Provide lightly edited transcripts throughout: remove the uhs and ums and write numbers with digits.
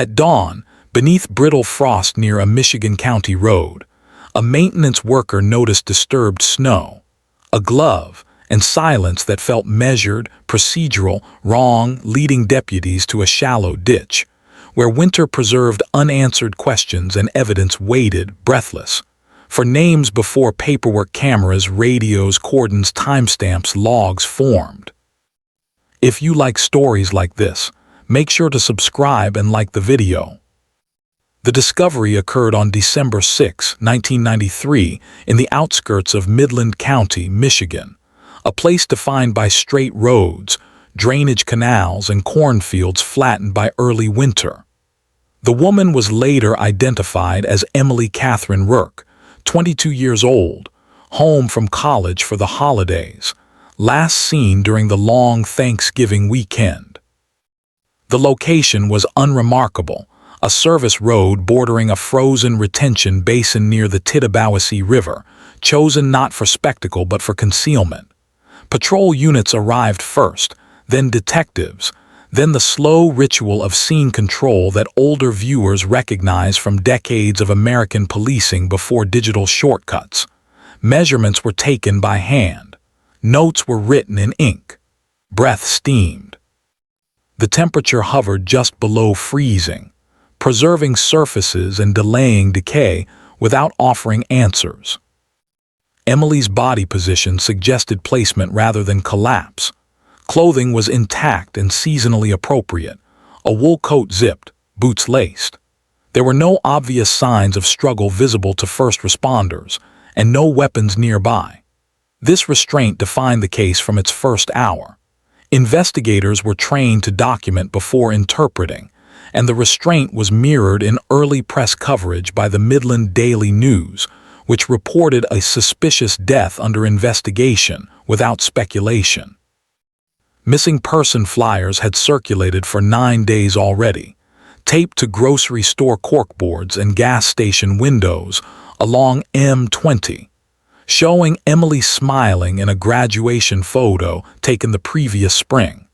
At dawn, beneath brittle frost near a Michigan County road, a maintenance worker noticed disturbed snow, a glove, and silence that felt measured, procedural, wrong, leading deputies to a shallow ditch, where winter preserved unanswered questions and evidence waited, breathless, for names before paperwork, cameras, radios, cordons, timestamps, logs formed. If you like stories like this, make sure to subscribe and like the video. The discovery occurred on December 6, 1993, in the outskirts of Midland County, Michigan, a place defined by straight roads, drainage canals, and cornfields flattened by early winter. The woman was later identified as Emily Katherine Rourke, 22 years old, home from college for the holidays, last seen during the long Thanksgiving weekend. The location was unremarkable, a service road bordering a frozen retention basin near the Tittabawassee River, chosen not for spectacle but for concealment. Patrol units arrived first, then detectives, then the slow ritual of scene control that older viewers recognize from decades of American policing before digital shortcuts. Measurements were taken by hand. Notes were written in ink. Breath steamed. The temperature hovered just below freezing, preserving surfaces and delaying decay without offering answers. Emily's body position suggested placement rather than collapse. Clothing was intact and seasonally appropriate, a wool coat zipped, boots laced. There were no obvious signs of struggle visible to first responders, and no weapons nearby. This restraint defined the case from its first hour. Investigators were trained to document before interpreting, and the restraint was mirrored in early press coverage by the Midland Daily News, which reported a suspicious death under investigation without speculation. Missing person flyers had circulated for 9 days already, taped to grocery store corkboards and gas station windows along M20, showing Emily smiling in a graduation photo taken the previous spring.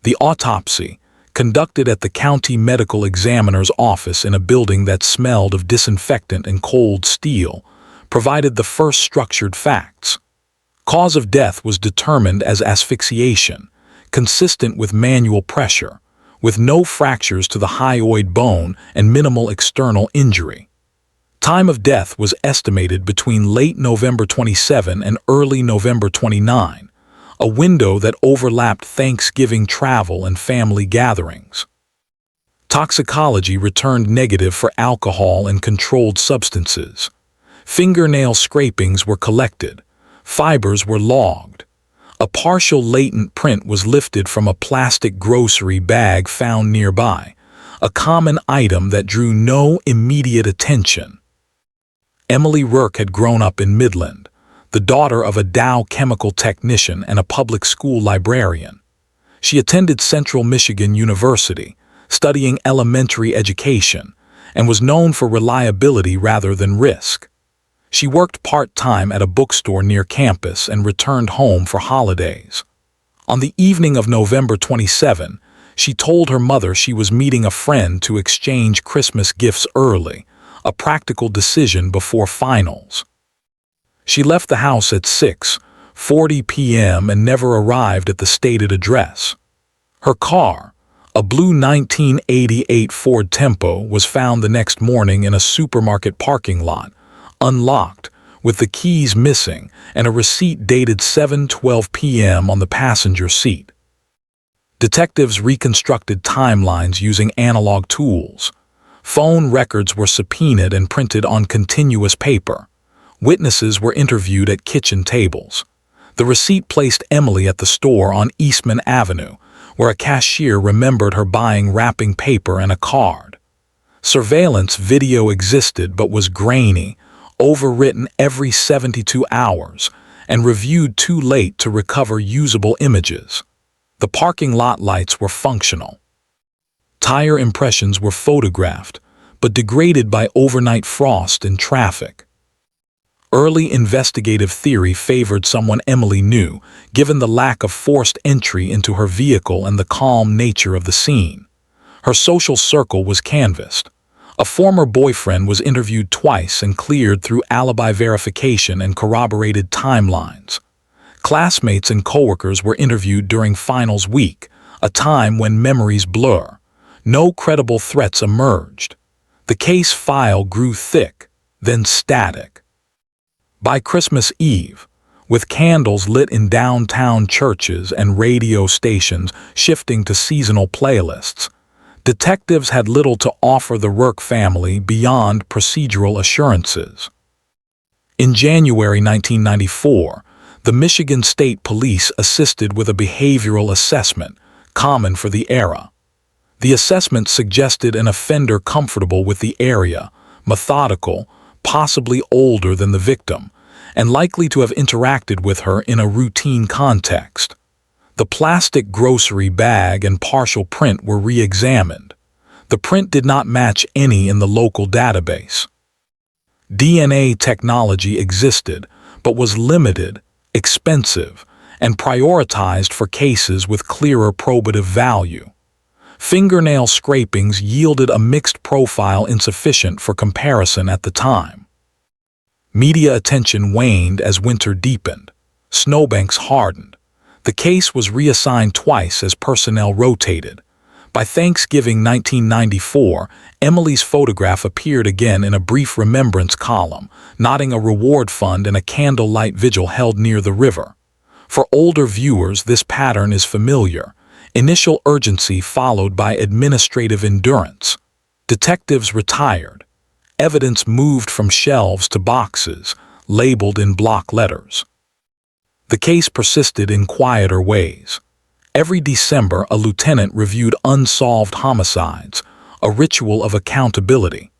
The autopsy, conducted at the county medical examiner's office in a building that smelled of disinfectant and cold steel, provided the first structured facts. Cause of death was determined as asphyxiation, consistent with manual pressure, with no fractures to the hyoid bone and minimal external injury. Time of death was estimated between late November 27 and early November 29, a window that overlapped Thanksgiving travel and family gatherings. Toxicology returned negative for alcohol and controlled substances. Fingernail scrapings were collected. Fibers were logged. A partial latent print was lifted from a plastic grocery bag found nearby, a common item that drew no immediate attention. Emily Rourke had grown up in Midland, the daughter of a Dow chemical technician and a public school librarian. She attended Central Michigan University, studying elementary education, and was known for reliability rather than risk. She worked part-time at a bookstore near campus and returned home for holidays. On the evening of November 27, she told her mother she was meeting a friend to exchange Christmas gifts early, a practical decision before finals. She left the house at 6:40 p.m. and never arrived at the stated address. Her car, a blue 1988 Ford Tempo, was found the next morning in a supermarket parking lot, unlocked, with the keys missing and a receipt dated 7:12 p.m. on the passenger seat. Detectives reconstructed timelines using analog tools. Phone records were subpoenaed and printed on continuous paper. Witnesses were interviewed at kitchen tables. The receipt placed Emily at the store on Eastman Avenue, where a cashier remembered her buying wrapping paper and a card. Surveillance video existed but was grainy, overwritten every 72 hours, and reviewed too late to recover usable images. The parking lot lights were functional. Tire impressions were photographed, but degraded by overnight frost and traffic. Early investigative theory favored someone Emily knew, given the lack of forced entry into her vehicle and the calm nature of the scene. Her social circle was canvassed. A former boyfriend was interviewed twice and cleared through alibi verification and corroborated timelines. Classmates and coworkers were interviewed during finals week, a time when memories blur. No credible threats emerged. The case file grew thick, then static. By Christmas Eve, with candles lit in downtown churches and radio stations shifting to seasonal playlists, detectives had little to offer the Rourke family beyond procedural assurances. In January 1994, the Michigan State Police assisted with a behavioral assessment, common for the era. The assessment suggested an offender comfortable with the area, methodical, possibly older than the victim, and likely to have interacted with her in a routine context. The plastic grocery bag and partial print were re-examined. The print did not match any in the local database. DNA technology existed, but was limited, expensive, and prioritized for cases with clearer probative value. Fingernail scrapings yielded a mixed profile insufficient for comparison at the time. Media attention waned as winter deepened. Snowbanks hardened. The case was reassigned twice as personnel rotated. By Thanksgiving 1994, Emily's photograph appeared again in a brief remembrance column, noting a reward fund and a candlelight vigil held near the river. For older viewers, this pattern is familiar. Initial urgency followed by administrative endurance. Detectives retired. Evidence moved from shelves to boxes, labeled in block letters. The case persisted in quieter ways. Every December, a lieutenant reviewed unsolved homicides, a ritual of accountability.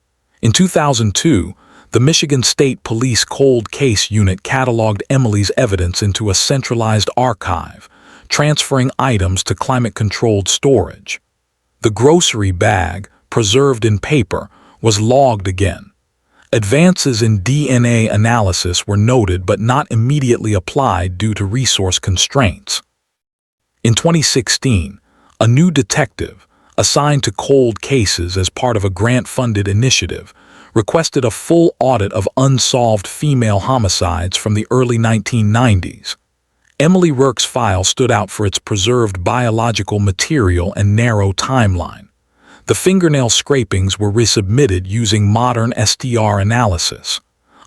In 2002, the Michigan State Police Cold Case Unit cataloged Emily's evidence into a centralized archive, transferring items to climate-controlled storage. The grocery bag, preserved in paper, was logged again. Advances in DNA analysis were noted but not immediately applied due to resource constraints. In 2016, a new detective, assigned to cold cases as part of a grant-funded initiative, requested a full audit of unsolved female homicides from the early 1990s. Emily Rourke's file stood out for its preserved biological material and narrow timeline. The fingernail scrapings were resubmitted using modern STR analysis.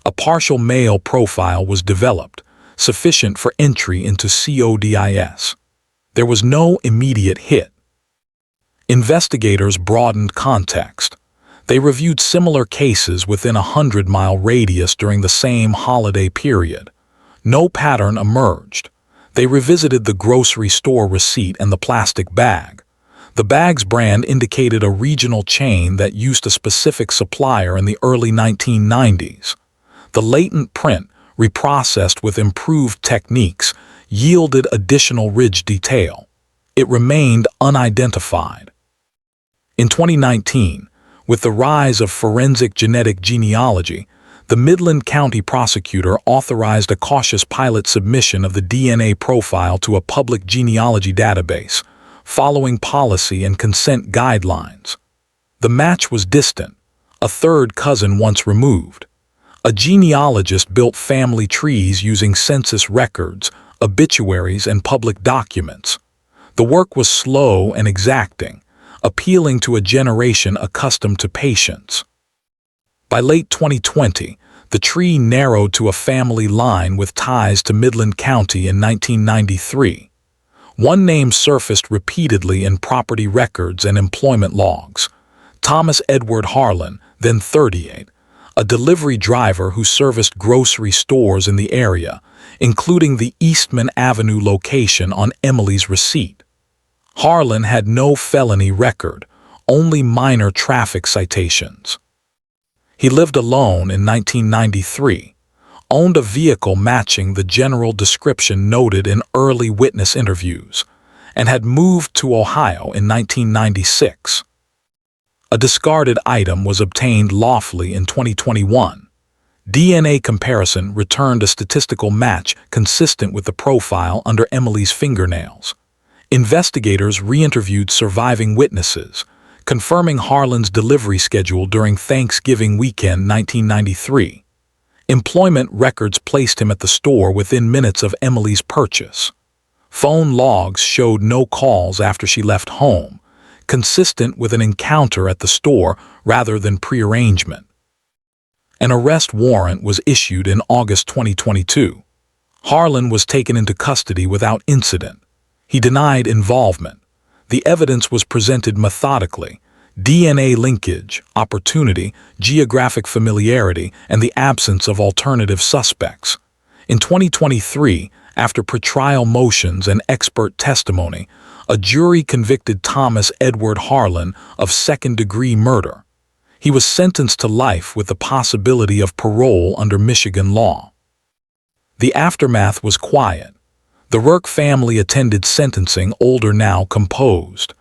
A partial male profile was developed, sufficient for entry into CODIS. There was no immediate hit. Investigators broadened context. They reviewed similar cases within a 100-mile radius during the same holiday period. No pattern emerged. They revisited the grocery store receipt and the plastic bag. The bag's brand indicated a regional chain that used a specific supplier in the early 1990s. The latent print, reprocessed with improved techniques, yielded additional ridge detail. It remained unidentified. In 2019, with the rise of forensic genetic genealogy, the Midland County prosecutor authorized a cautious pilot submission of the DNA profile to a public genealogy database, following policy and consent guidelines. The match was distant, a third cousin once removed. A genealogist built family trees using census records, obituaries, and public documents. The work was slow and exacting, appealing to a generation accustomed to patience. By late 2020, the tree narrowed to a family line with ties to Midland County in 1993. One name surfaced repeatedly in property records and employment logs: Thomas Edward Harlan, then 38, a delivery driver who serviced grocery stores in the area, including the Eastman Avenue location on Emily's receipt. Harlan had no felony record, only minor traffic citations. He lived alone in 1993, owned a vehicle matching the general description noted in early witness interviews, and had moved to Ohio in 1996. A discarded item was obtained lawfully in 2021. DNA comparison returned a statistical match consistent with the profile under Emily's fingernails. Investigators re-interviewed surviving witnesses, confirming Harlan's delivery schedule during Thanksgiving weekend 1993. Employment records placed him at the store within minutes of Emily's purchase. Phone logs showed no calls after she left home, consistent with an encounter at the store rather than prearrangement. An arrest warrant was issued in August 2022. Harlan was taken into custody without incident. He denied involvement. The evidence was presented methodically: DNA linkage, opportunity, geographic familiarity, and the absence of alternative suspects. In 2023, after pretrial motions and expert testimony, a jury convicted Thomas Edward Harlan of second-degree murder. He was sentenced to life with the possibility of parole under Michigan law. The aftermath was quiet. The Rourke family attended sentencing, older now, composed.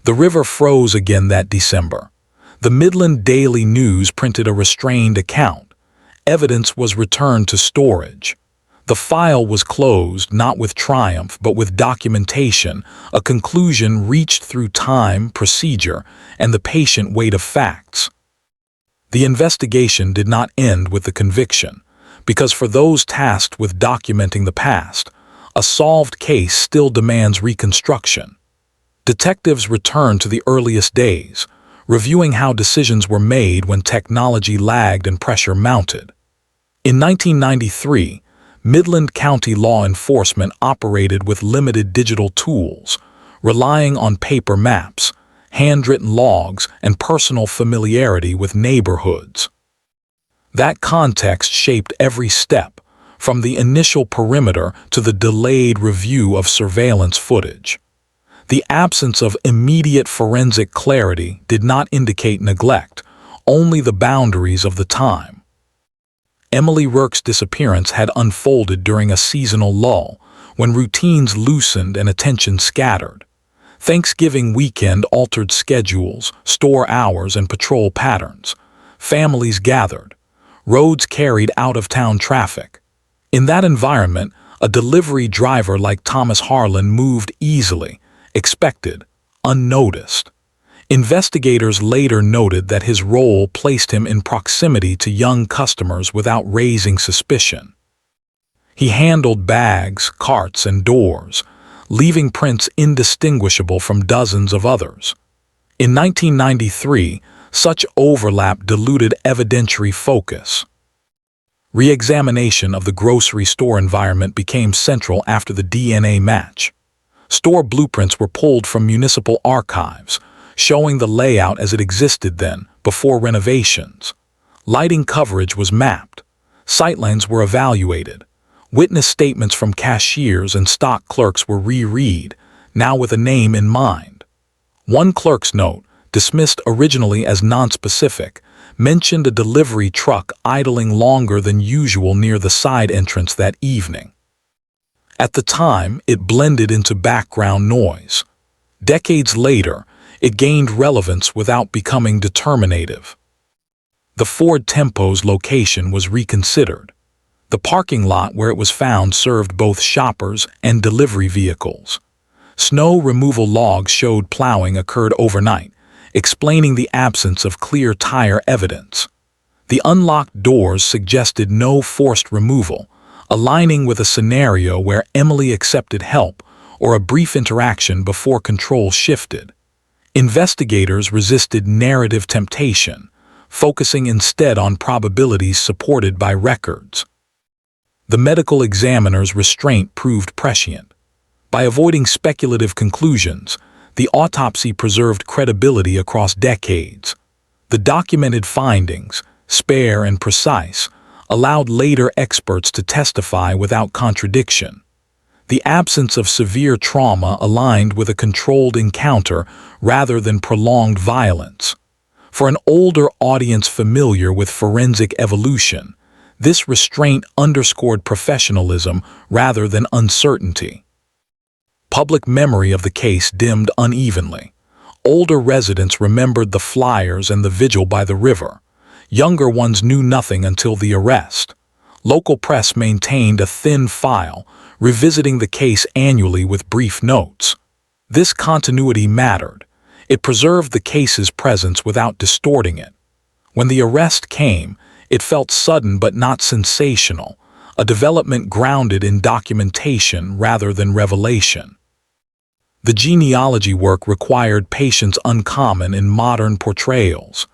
The river froze again that December. The Midland Daily News printed a restrained account. Evidence was returned to storage. The file was closed, not with triumph, but with documentation, a conclusion reached through time, procedure, and the patient weight of facts. The investigation did not end with the conviction, because for those tasked with documenting the past, a solved case still demands reconstruction. Detectives returned to the earliest days, reviewing how decisions were made when technology lagged and pressure mounted. In 1993, Midland County law enforcement operated with limited digital tools, relying on paper maps, handwritten logs, and personal familiarity with neighborhoods. That context shaped every step, from the initial perimeter to the delayed review of surveillance footage. The absence of immediate forensic clarity did not indicate neglect, only the boundaries of the time. Emily Rourke's disappearance had unfolded during a seasonal lull, when routines loosened and attention scattered. Thanksgiving weekend altered schedules, store hours, and patrol patterns. Families gathered. Roads carried out-of-town traffic. In that environment, a delivery driver like Thomas Harlan moved easily, expected, unnoticed. Investigators later noted that his role placed him in proximity to young customers without raising suspicion. He handled bags, carts, and doors, leaving prints indistinguishable from dozens of others. In 1993, such overlap diluted evidentiary focus. Re-examination of the grocery store environment became central after the DNA match. Store blueprints were pulled from municipal archives, showing the layout as it existed then, before renovations. Lighting coverage was mapped. Sightlines were evaluated. Witness statements from cashiers and stock clerks were reread, now with a name in mind. One clerk's note, dismissed originally as nonspecific, mentioned a delivery truck idling longer than usual near the side entrance that evening. At the time, it blended into background noise. Decades later, it gained relevance without becoming determinative. The Ford Tempo's location was reconsidered. The parking lot where it was found served both shoppers and delivery vehicles. Snow removal logs showed plowing occurred overnight, explaining the absence of clear tire evidence. The unlocked doors suggested no forced removal, aligning with a scenario where Emily accepted help or a brief interaction before control shifted. Investigators resisted narrative temptation, focusing instead on probabilities supported by records. The medical examiner's restraint proved prescient. By avoiding speculative conclusions, the autopsy preserved credibility across decades. The documented findings, spare and precise, allowed later experts to testify without contradiction. The absence of severe trauma aligned with a controlled encounter rather than prolonged violence. For an older audience familiar with forensic evolution, this restraint underscored professionalism rather than uncertainty. Public memory of the case dimmed unevenly. Older residents remembered the flyers and the vigil by the river. Younger ones knew nothing until the arrest. Local press maintained a thin file, revisiting the case annually with brief notes. This continuity mattered. It preserved the case's presence without distorting it. When the arrest came, it felt sudden but not sensational, a development grounded in documentation rather than revelation. The genealogy work required patience uncommon in modern portrayals.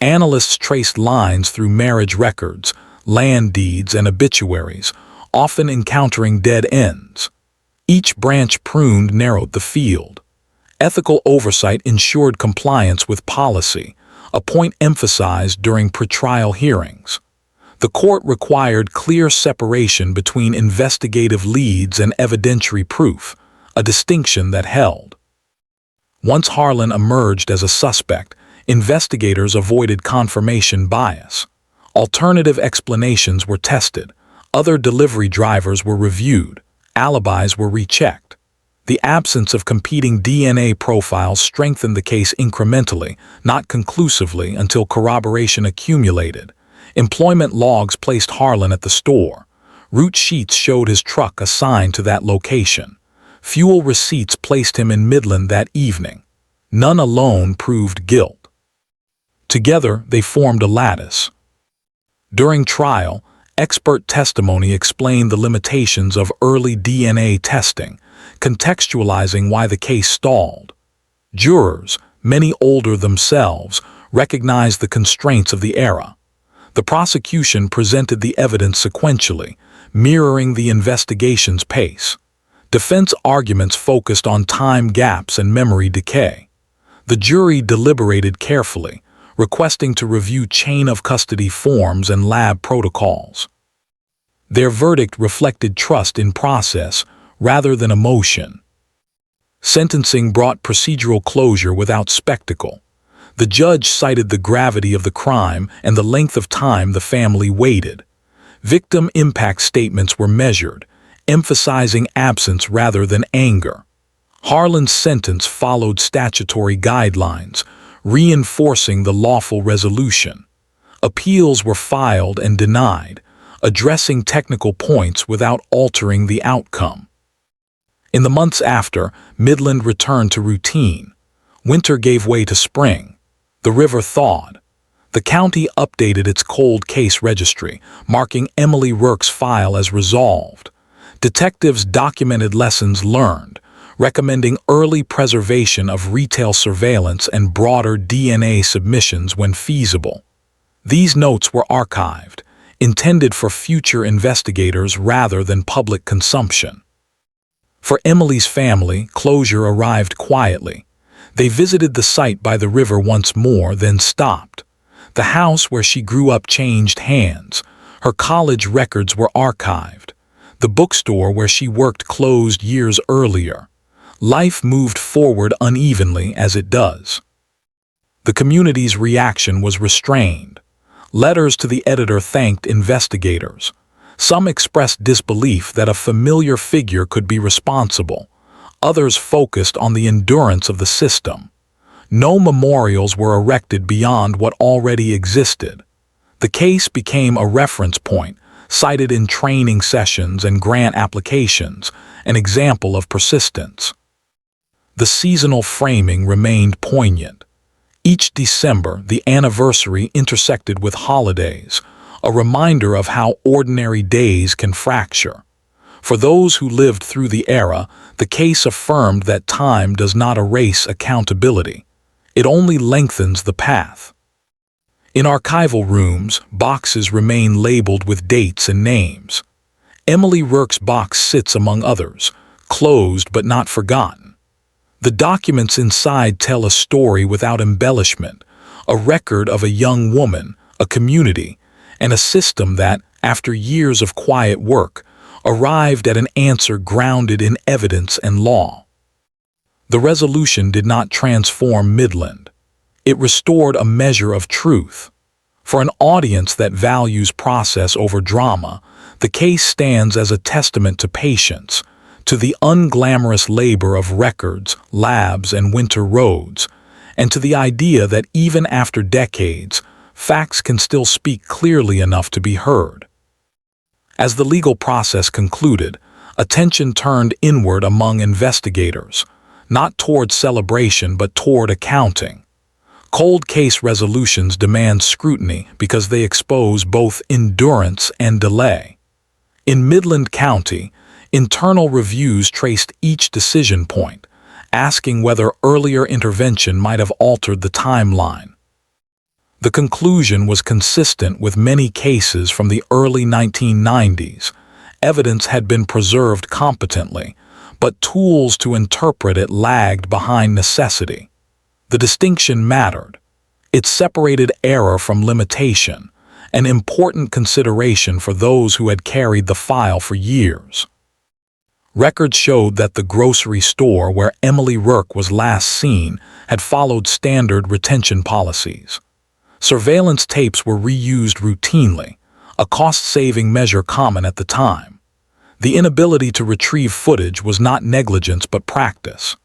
Analysts traced lines through marriage records, land deeds, and obituaries, often encountering dead ends. Each branch pruned narrowed the field. Ethical oversight ensured compliance with policy, a point emphasized during pretrial hearings. The court required clear separation between investigative leads and evidentiary proof, a distinction that held. Once Harlan emerged as a suspect, investigators avoided confirmation bias. Alternative explanations were tested, other delivery drivers were reviewed, alibis were rechecked. The absence of competing DNA profiles strengthened the case incrementally, not conclusively until corroboration accumulated. Employment logs placed Harlan at the store. Route sheets showed his truck assigned to that location. Fuel receipts placed him in Midland that evening. None alone proved guilt. Together, they formed a lattice. During trial, expert testimony explained the limitations of early DNA testing, contextualizing why the case stalled. Jurors, many older themselves, recognized the constraints of the era. The prosecution presented the evidence sequentially, mirroring the investigation's pace. Defense arguments focused on time gaps and memory decay. The jury deliberated carefully, requesting to review chain-of-custody forms and lab protocols. Their verdict reflected trust in process rather than emotion. Sentencing brought procedural closure without spectacle. The judge cited the gravity of the crime and the length of time the family waited. Victim impact statements were measured, emphasizing absence rather than anger. Harlan's sentence followed statutory guidelines, reinforcing the lawful resolution. Appeals were filed and denied, addressing technical points without altering the outcome. In the months after, Midland returned to routine. Winter gave way to spring. The river thawed. The county updated its cold case registry, marking Emily Rourke's file as resolved. Detectives documented lessons learned, recommending early preservation of retail surveillance and broader DNA submissions when feasible. These notes were archived, intended for future investigators rather than public consumption. For Emily's family, closure arrived quietly. They visited the site by the river once more, then stopped. The house where she grew up changed hands. Her college records were archived. The bookstore where she worked closed years earlier. Life moved forward unevenly as it does. The community's reaction was restrained. Letters to the editor thanked investigators. Some expressed disbelief that a familiar figure could be responsible. Others focused on the endurance of the system. No memorials were erected beyond what already existed. The case became a reference point, cited in training sessions and grant applications, an example of persistence. The seasonal framing remained poignant. Each December, the anniversary intersected with holidays, a reminder of how ordinary days can fracture. For those who lived through the era, the case affirmed that time does not erase accountability. It only lengthens the path. In archival rooms, boxes remain labeled with dates and names. Emily Rourke's box sits among others, closed but not forgotten. The documents inside tell a story without embellishment, a record of a young woman, a community, and a system that, after years of quiet work, arrived at an answer grounded in evidence and law. The resolution did not transform Midland. It restored a measure of truth. For an audience that values process over drama, the case stands as a testament to patience, to the unglamorous labor of records, labs, and winter roads, and to the idea that even after decades, facts can still speak clearly enough to be heard. As the legal process concluded, attention turned inward among investigators. not toward celebration but toward accounting. Cold case resolutions demand scrutiny because they expose both endurance and delay. In Midland County, internal reviews traced each decision point, asking whether earlier intervention might have altered the timeline. The conclusion was consistent with many cases from the early 1990s. Evidence had been preserved competently, but tools to interpret it lagged behind necessity. The distinction mattered. It separated error from limitation, an important consideration for those who had carried the file for years. Records showed that the grocery store where Emily Rourke was last seen had followed standard retention policies. Surveillance tapes were reused routinely, a cost-saving measure common at the time. The inability to retrieve footage was not negligence but practice.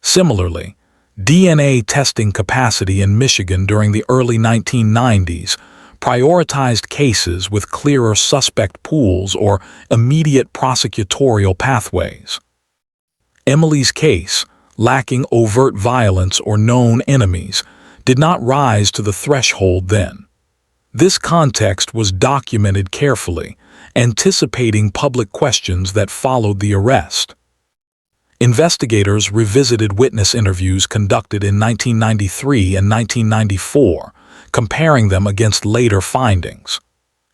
Similarly, DNA testing capacity in Michigan during the early 1990s prioritized cases with clearer suspect pools or immediate prosecutorial pathways. Emily's case, lacking overt violence or known enemies, did not rise to the threshold then. This context was documented carefully, anticipating public questions that followed the arrest. Investigators revisited witness interviews conducted in 1993 and 1994, comparing them against later findings.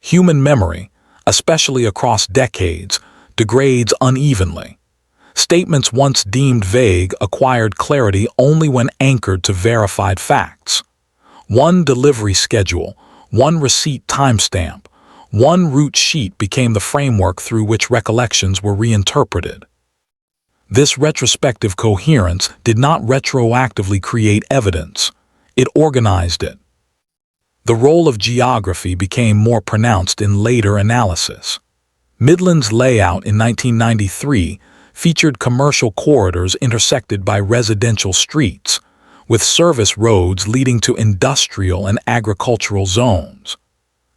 Human memory, especially across decades, degrades unevenly. Statements once deemed vague acquired clarity only when anchored to verified facts. One delivery schedule, one receipt timestamp, one route sheet became the framework through which recollections were reinterpreted. This retrospective coherence did not retroactively create evidence, it organized it. The role of geography became more pronounced in later analysis. Midland's layout in 1993 featured commercial corridors intersected by residential streets, with service roads leading to industrial and agricultural zones.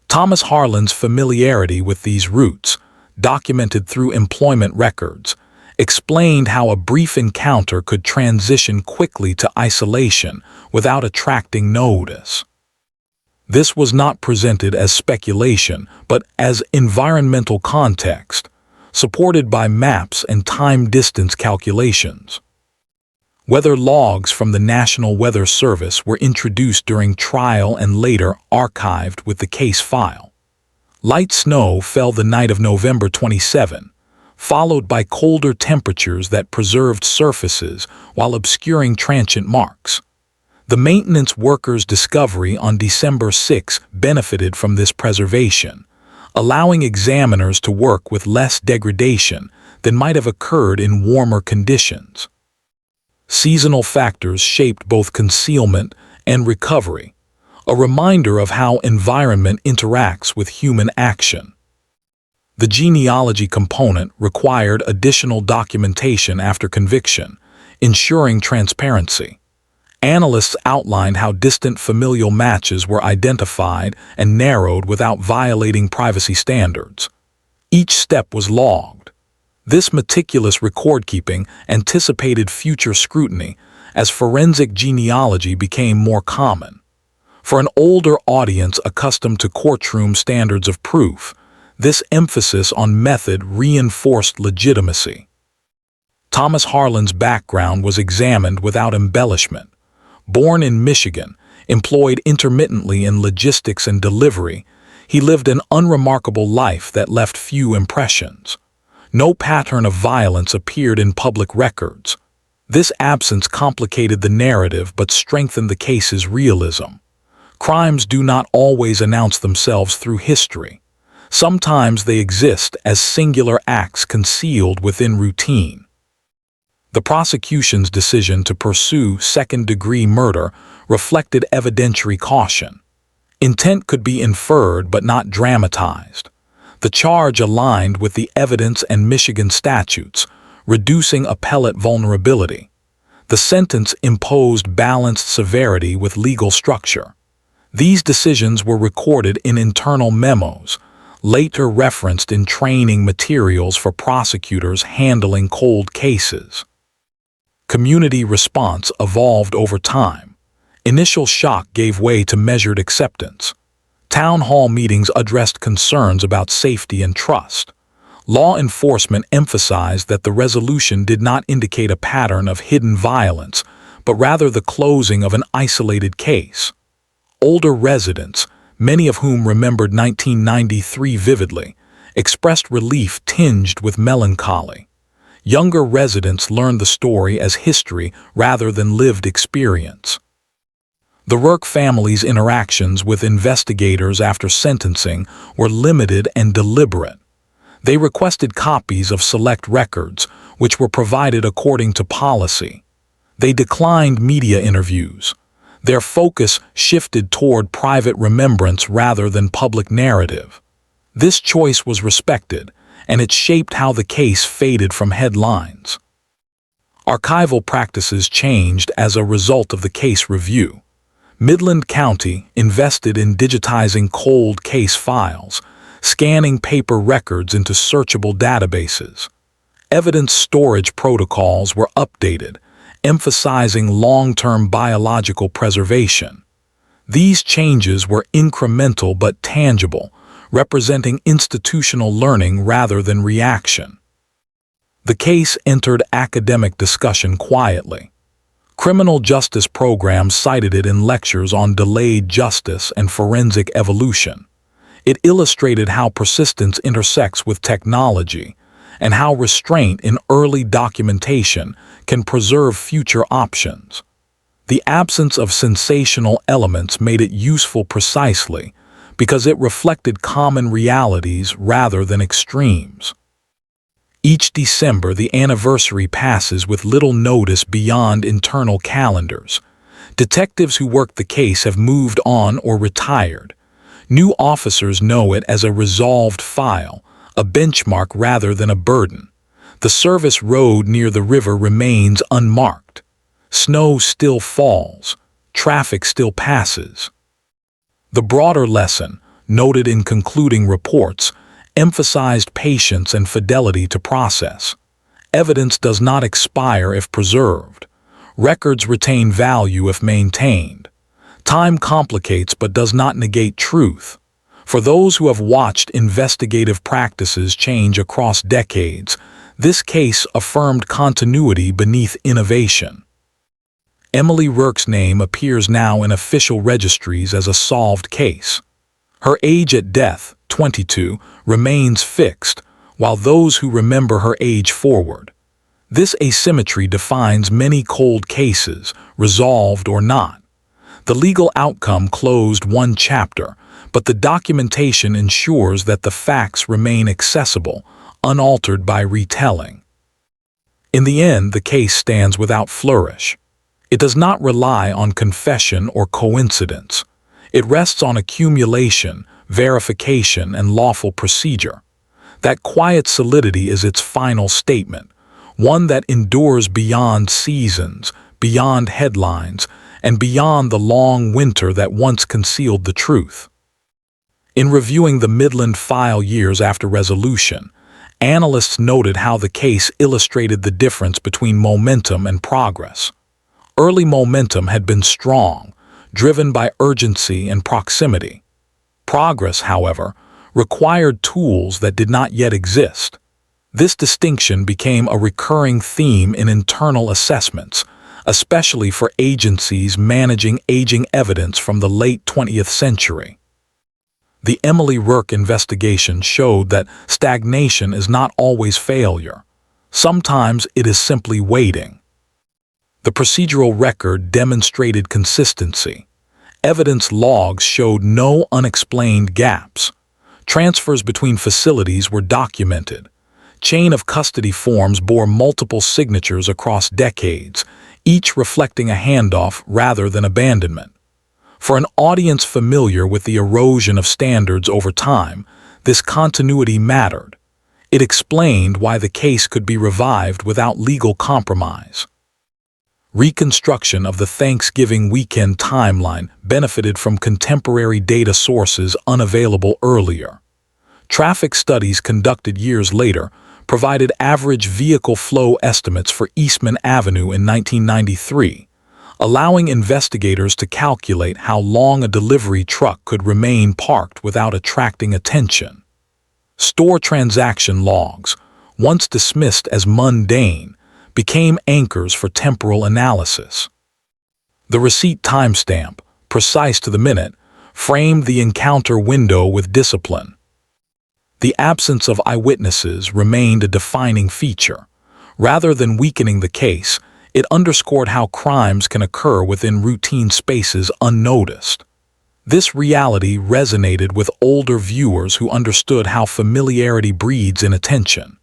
Thomas Harlan's familiarity with these routes, documented through employment records, explained how a brief encounter could transition quickly to isolation without attracting notice. This was not presented as speculation, but as environmental context, supported by maps and time-distance calculations. Weather logs from the National Weather Service were introduced during trial and later archived with the case file. Light snow fell the night of November 27, followed by colder temperatures that preserved surfaces while obscuring transient marks. The maintenance workers' discovery on December 6 benefited from this preservation, allowing examiners to work with less degradation than might have occurred in warmer conditions. Seasonal factors shaped both concealment and recovery, a reminder of how environment interacts with human action. The genealogy component required additional documentation after conviction, ensuring transparency. Analysts outlined how distant familial matches were identified and narrowed without violating privacy standards. Each step was logged. This meticulous record-keeping anticipated future scrutiny as forensic genealogy became more common. For an older audience accustomed to courtroom standards of proof, this emphasis on method reinforced legitimacy. Thomas Harlan's background was examined without embellishment. Born in Michigan, employed intermittently in logistics and delivery, he lived an unremarkable life that left few impressions. No pattern of violence appeared in public records. This absence complicated the narrative but strengthened the case's realism. Crimes do not always announce themselves through history. Sometimes they exist as singular acts concealed within routine. The prosecution's decision to pursue second-degree murder reflected evidentiary caution. Intent could be inferred but not dramatized. The charge aligned with the evidence and Michigan statutes, reducing appellate vulnerability. The sentence imposed balanced severity with legal structure. These decisions were recorded in internal memos, later referenced in training materials for prosecutors handling cold cases. Community response evolved over time. Initial shock gave way to measured acceptance. Town hall meetings addressed concerns about safety and trust. Law enforcement emphasized that the resolution did not indicate a pattern of hidden violence, but rather the closing of an isolated case. Older residents, many of whom remembered 1993 vividly, expressed relief tinged with melancholy. Younger residents learned the story as history rather than lived experience. The Rourke family's interactions with investigators after sentencing were limited and deliberate. They requested copies of select records, which were provided according to policy. They declined media interviews. Their focus shifted toward private remembrance rather than public narrative. This choice was respected, and it shaped how the case faded from headlines. Archival practices changed as a result of the case review. Midland County invested in digitizing cold case files, scanning paper records into searchable databases. Evidence storage protocols were updated, emphasizing long-term biological preservation. These changes were incremental but tangible, representing institutional learning rather than reaction. The case entered academic discussion quietly. Criminal justice programs cited it in lectures on delayed justice and forensic evolution. It illustrated how persistence intersects with technology and how restraint in early documentation can preserve future options. The absence of sensational elements made it useful precisely because it reflected common realities rather than extremes. Each December, the anniversary passes with little notice beyond internal calendars. Detectives who worked the case have moved on or retired. New officers know it as a resolved file, a benchmark rather than a burden. The service road near the river remains unmarked. Snow still falls. Traffic still passes. The broader lesson, noted in concluding reports, emphasized patience and fidelity to process. Evidence does not expire if preserved. Records retain value if maintained. Time complicates but does not negate truth. For those who have watched investigative practices change across decades, this case affirmed continuity beneath innovation. Emily Rourke's name appears now in official registries as a solved case. Her age at death, 22, remains fixed, while those who remember her age forward. This asymmetry defines many cold cases, resolved or not. The legal outcome closed one chapter, but the documentation ensures that the facts remain accessible, unaltered by retelling. In the end, the case stands without flourish. It does not rely on confession or coincidence. It rests on accumulation, verification, and lawful procedure. That quiet solidity is its final statement, one that endures beyond seasons, beyond headlines, and beyond the long winter that once concealed the truth. In reviewing the Midland file years after resolution, analysts noted how the case illustrated the difference between momentum and progress. Early momentum had been strong, driven by urgency and proximity. Progress, however, required tools that did not yet exist. This distinction became a recurring theme in internal assessments, especially for agencies managing aging evidence from the late 20th century. The Emily Rourke investigation showed that stagnation is not always failure. Sometimes it is simply waiting. The procedural record demonstrated consistency. Evidence logs showed no unexplained gaps. Transfers between facilities were documented. Chain of custody forms bore multiple signatures across decades, each reflecting a handoff rather than abandonment. For an audience familiar with the erosion of standards over time, this continuity mattered. It explained why the case could be revived without legal compromise. Reconstruction of the Thanksgiving weekend timeline benefited from contemporary data sources unavailable earlier. Traffic studies conducted years later provided average vehicle flow estimates for Eastman Avenue in 1993, allowing investigators to calculate how long a delivery truck could remain parked without attracting attention. Store transaction logs, once dismissed as mundane, became anchors for temporal analysis. The receipt timestamp, precise to the minute, framed the encounter window with discipline. The absence of eyewitnesses remained a defining feature. Rather than weakening the case, it underscored how crimes can occur within routine spaces unnoticed. This reality resonated with older viewers who understood how familiarity breeds inattention.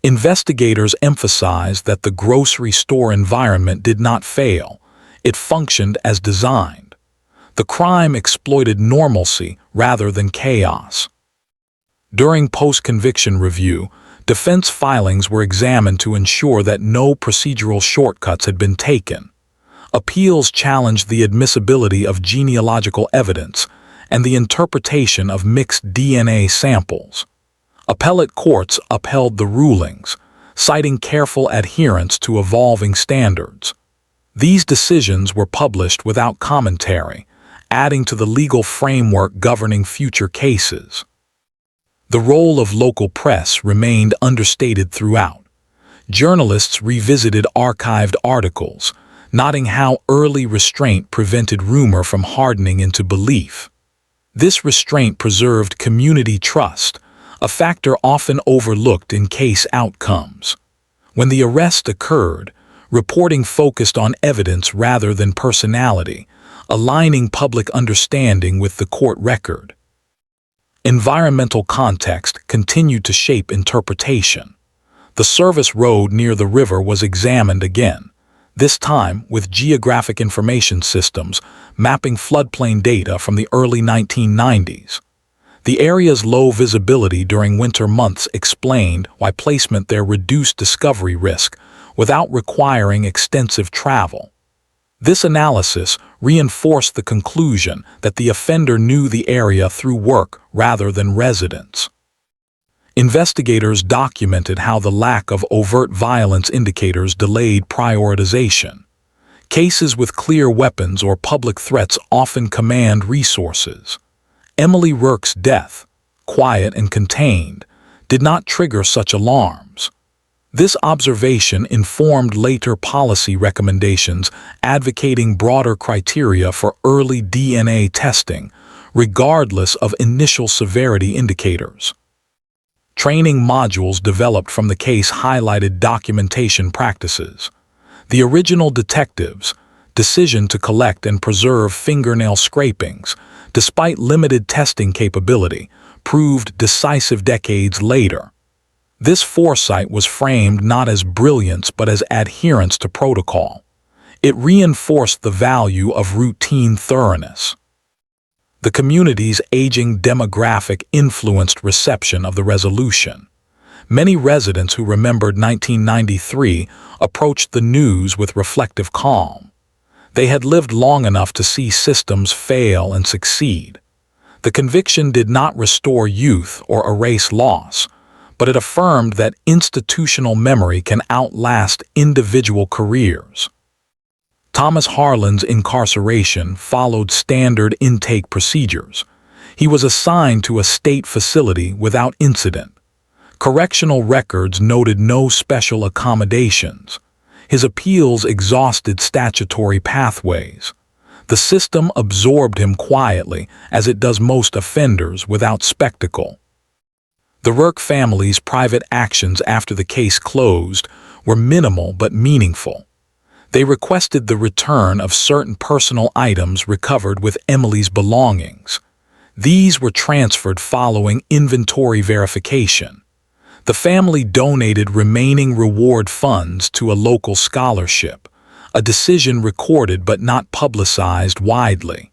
Investigators emphasized that the grocery store environment did not fail. It functioned as designed. The crime exploited normalcy rather than chaos. During post-conviction review, defense filings were examined to ensure that no procedural shortcuts had been taken. Appeals challenged the admissibility of genealogical evidence and the interpretation of mixed DNA samples. Appellate courts upheld the rulings, citing careful adherence to evolving standards. These decisions were published without commentary, adding to the legal framework governing future cases. The role of local press remained understated throughout. Journalists revisited archived articles, noting how early restraint prevented rumor from hardening into belief. This restraint preserved community trust, a factor often overlooked in case outcomes. When the arrest occurred, reporting focused on evidence rather than personality, aligning public understanding with the court record. Environmental context continued to shape interpretation. The service road near the river was examined again, this time with geographic information systems mapping floodplain data from the early 1990s. The area's low visibility during winter months explained why placement there reduced discovery risk without requiring extensive travel. This analysis reinforced the conclusion that the offender knew the area through work rather than residence. Investigators documented how the lack of overt violence indicators delayed prioritization. Cases with clear weapons or public threats often command resources. Emily Rourke's death, quiet and contained, did not trigger such alarms. This observation informed later policy recommendations advocating broader criteria for early DNA testing, regardless of initial severity indicators. Training modules developed from the case highlighted documentation practices. The original detectives' decision to collect and preserve fingernail scrapings, despite limited testing capability, proved decisive decades later. This foresight was framed not as brilliance but as adherence to protocol. It reinforced the value of routine thoroughness. The community's aging demographic influenced reception of the resolution. Many residents who remembered 1993 approached the news with reflective calm. They had lived long enough to see systems fail and succeed. The conviction did not restore youth or erase loss, but it affirmed that institutional memory can outlast individual careers. Thomas Harlan's incarceration followed standard intake procedures. He was assigned to a state facility without incident. Correctional records noted no special accommodations. His appeals exhausted statutory pathways. The system absorbed him quietly, as it does most offenders, without spectacle. The Rourke family's private actions after the case closed were minimal but meaningful. They requested the return of certain personal items recovered with Emily's belongings. These were transferred following inventory verification. The family donated remaining reward funds to a local scholarship, a decision recorded but not publicized widely.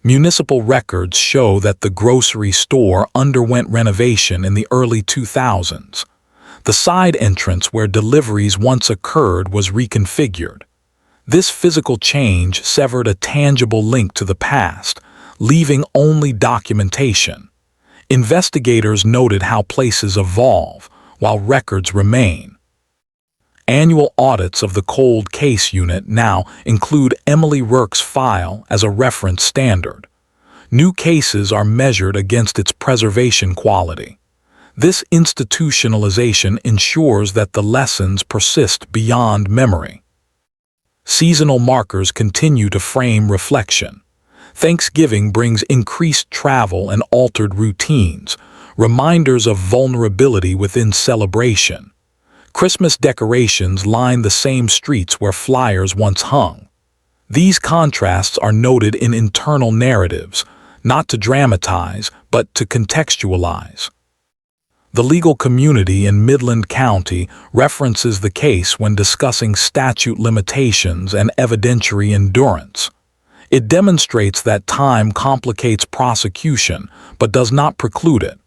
Municipal records show that the grocery store underwent renovation in the early 2000s. The side entrance where deliveries once occurred was reconfigured. This physical change severed a tangible link to the past, leaving only documentation. Investigators noted how places evolve, while records remain. Annual audits of the Cold Case Unit now include Emily Rourke's file as a reference standard. New cases are measured against its preservation quality. This institutionalization ensures that the lessons persist beyond memory. Seasonal markers continue to frame reflection. Thanksgiving brings increased travel and altered routines, reminders of vulnerability within celebration. Christmas decorations line the same streets where flyers once hung. These contrasts are noted in internal narratives, not to dramatize, but to contextualize. The legal community in Midland County references the case when discussing statute limitations and evidentiary endurance. It demonstrates that time complicates prosecution, but does not preclude it.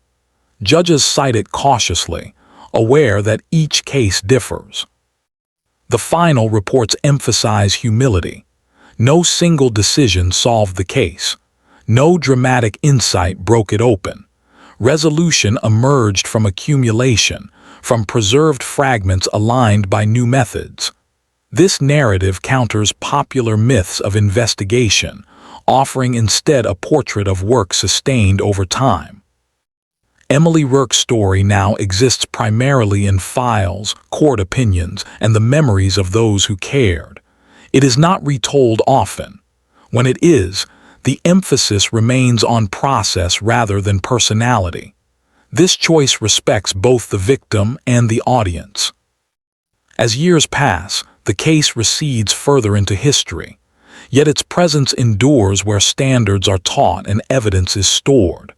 Judges cite it cautiously, aware that each case differs. The final reports emphasize humility. No single decision solved the case. No dramatic insight broke it open. Resolution emerged from accumulation, from preserved fragments aligned by new methods. This narrative counters popular myths of investigation, offering instead a portrait of work sustained over time. Emily Rourke's story now exists primarily in files, court opinions, and the memories of those who cared. It is not retold often. When it is, the emphasis remains on process rather than personality. This choice respects both the victim and the audience. As years pass, the case recedes further into history, yet its presence endures where standards are taught and evidence is stored.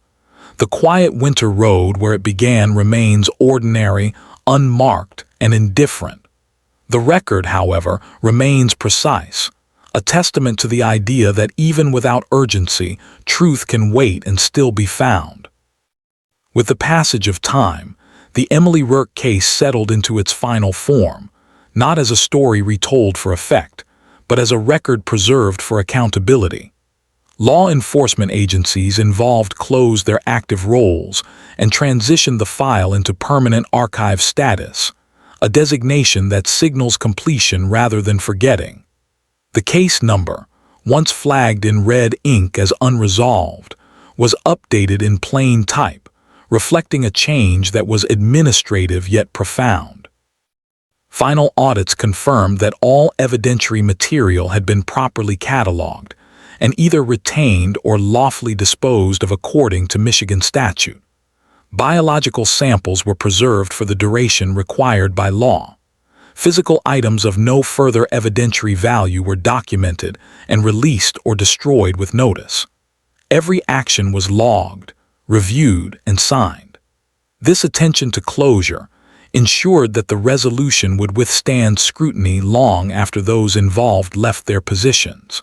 The quiet winter road where it began remains ordinary, unmarked, and indifferent. The record, however, remains precise, a testament to the idea that even without urgency, truth can wait and still be found. With the passage of time, the Emily Rourke case settled into its final form, not as a story retold for effect, but as a record preserved for accountability. Law enforcement agencies involved closed their active roles and transitioned the file into permanent archive status, a designation that signals completion rather than forgetting. The case number, once flagged in red ink as unresolved, was updated in plain type, reflecting a change that was administrative yet profound. Final audits confirmed that all evidentiary material had been properly cataloged and either retained or lawfully disposed of according to Michigan statute. Biological samples were preserved for the duration required by law. Physical items of no further evidentiary value were documented and released or destroyed with notice. Every action was logged, reviewed, and signed. This attention to closure ensured that the resolution would withstand scrutiny long after those involved left their positions.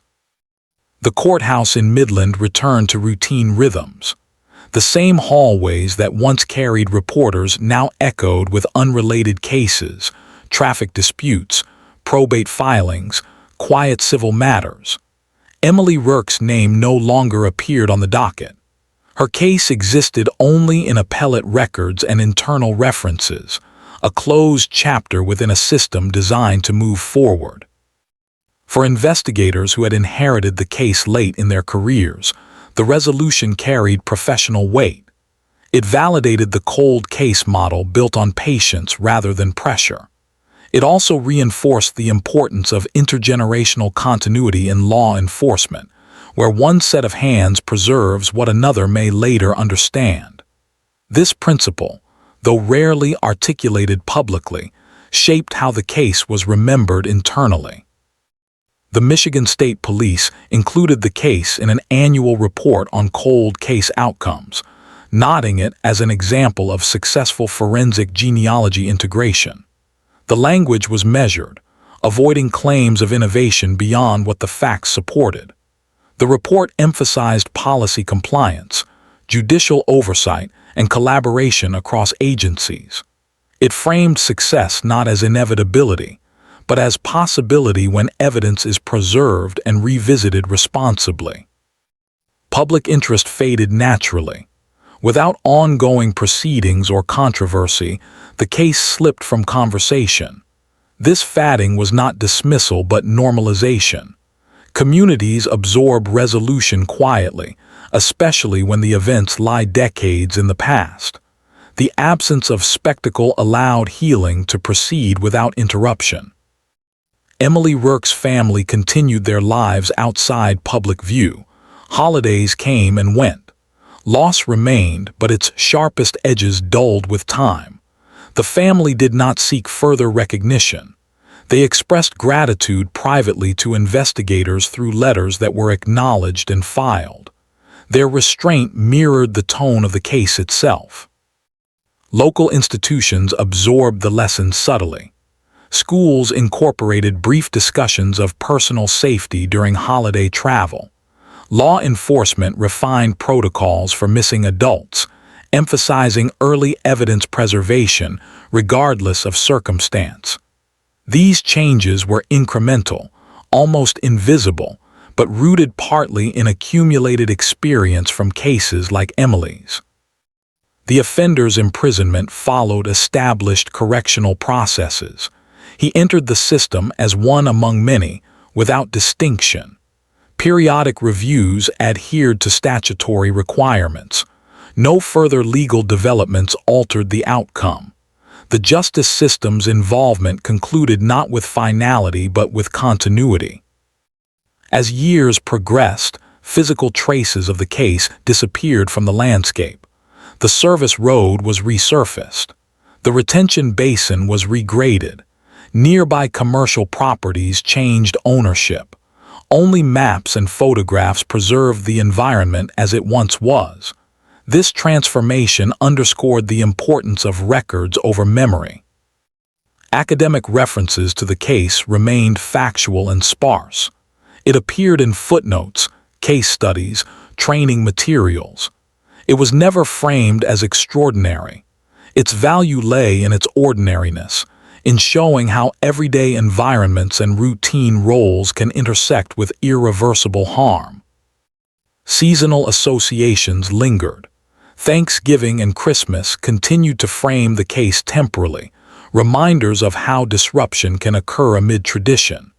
The courthouse in Midland returned to routine rhythms. The same hallways that once carried reporters now echoed with unrelated cases, traffic disputes, probate filings, quiet civil matters. Emily Rourke's name no longer appeared on the docket. Her case existed only in appellate records and internal references, a closed chapter within a system designed to move forward. For investigators who had inherited the case late in their careers, the resolution carried professional weight. It validated the cold case model built on patience rather than pressure. It also reinforced the importance of intergenerational continuity in law enforcement, where one set of hands preserves what another may later understand. This principle, though rarely articulated publicly, shaped how the case was remembered internally. The Michigan State Police included the case in an annual report on cold case outcomes, noting it as an example of successful forensic genealogy integration. The language was measured, avoiding claims of innovation beyond what the facts supported. The report emphasized policy compliance, judicial oversight, and collaboration across agencies. It framed success not as inevitability, but as possibility when evidence is preserved and revisited responsibly. Public interest faded naturally. Without ongoing proceedings or controversy, the case slipped from conversation. This fatting was not dismissal but normalization. Communities absorb resolution quietly, especially when the events lie decades in the past. The absence of spectacle allowed healing to proceed without interruption. Emily Rourke's family continued their lives outside public view. Holidays came and went. Loss remained, but its sharpest edges dulled with time. The family did not seek further recognition. They expressed gratitude privately to investigators through letters that were acknowledged and filed. Their restraint mirrored the tone of the case itself. Local institutions absorbed the lessons subtly. Schools incorporated brief discussions of personal safety during holiday travel. Law enforcement refined protocols for missing adults, emphasizing early evidence preservation regardless of circumstance. These changes were incremental, almost invisible, but rooted partly in accumulated experience from cases like Emily's. The offender's imprisonment followed established correctional processes. He entered the system as one among many, without distinction. Periodic reviews adhered to statutory requirements. No further legal developments altered the outcome. The justice system's involvement concluded not with finality but with continuity. As years progressed, physical traces of the case disappeared from the landscape. The service road was resurfaced. The retention basin was regraded. Nearby commercial properties changed ownership. Only maps and photographs preserved the environment as it once was. This transformation underscored the importance of records over memory. Academic references to the case remained factual and sparse. It appeared in footnotes, case studies, training materials. It was never framed as extraordinary. Its value lay in its ordinariness, in showing how everyday environments and routine roles can intersect with irreversible harm. Seasonal associations lingered. Thanksgiving and Christmas continued to frame the case temporally, reminders of how disruption can occur amid tradition.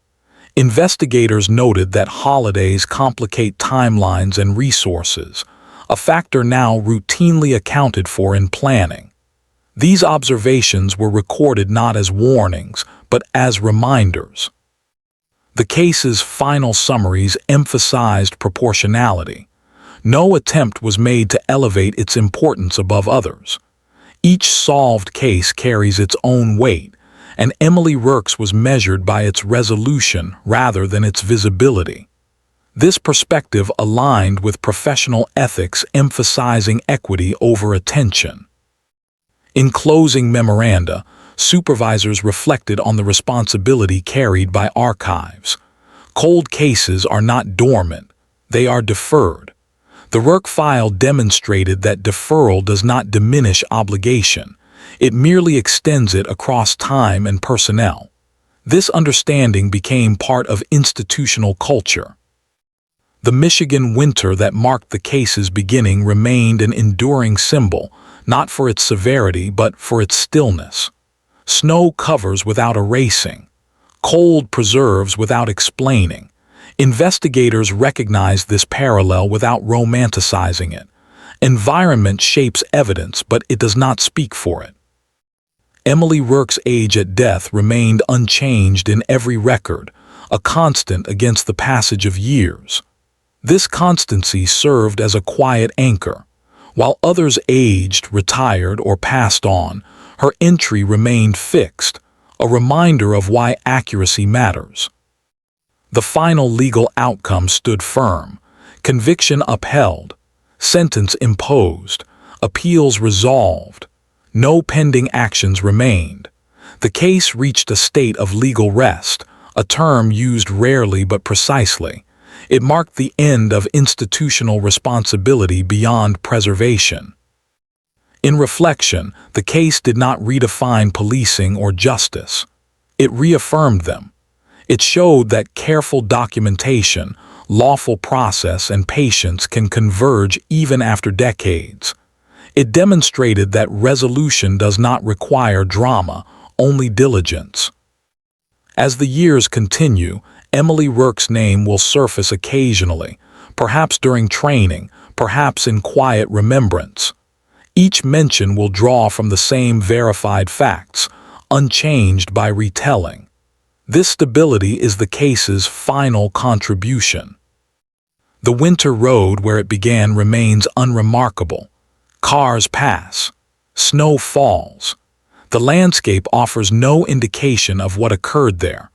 Investigators noted that holidays complicate timelines and resources, a factor now routinely accounted for in planning. These observations were recorded not as warnings, but as reminders. The case's final summaries emphasized proportionality. No attempt was made to elevate its importance above others. Each solved case carries its own weight, and Emily Rourke's was measured by its resolution rather than its visibility. This perspective aligned with professional ethics emphasizing equity over attention. In closing memoranda, supervisors reflected on the responsibility carried by archives. Cold cases are not dormant, they are deferred. The Rourke file demonstrated that deferral does not diminish obligation. It merely extends it across time and personnel. This understanding became part of institutional culture. The Michigan winter that marked the case's beginning remained an enduring symbol, not for its severity but for its stillness. Snow covers without erasing. Cold preserves without explaining. Investigators recognized this parallel without romanticizing it. Environment shapes evidence, but it does not speak for it. Emily Rourke's age at death remained unchanged in every record, a constant against the passage of years. This constancy served as a quiet anchor. While others aged, retired, or passed on, her entry remained fixed, a reminder of why accuracy matters. The final legal outcome stood firm. Conviction upheld. Sentence imposed. Appeals resolved. No pending actions remained. The case reached a state of legal rest, a term used rarely but precisely. It marked the end of institutional responsibility beyond preservation. In reflection, the case did not redefine policing or justice. It reaffirmed them. It showed that careful documentation, lawful process, and patience can converge even after decades. It demonstrated that resolution does not require drama, only diligence. As the years continue, Emily Rourke's name will surface occasionally, perhaps during training, perhaps in quiet remembrance. Each mention will draw from the same verified facts, unchanged by retelling. This stability is the case's final contribution. The winter road where it began remains unremarkable. Cars pass. Snow falls. The landscape offers no indication of what occurred there.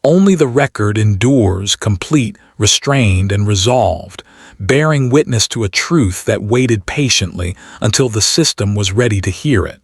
Only the record endures, complete, restrained, and resolved, bearing witness to a truth that waited patiently until the system was ready to hear it.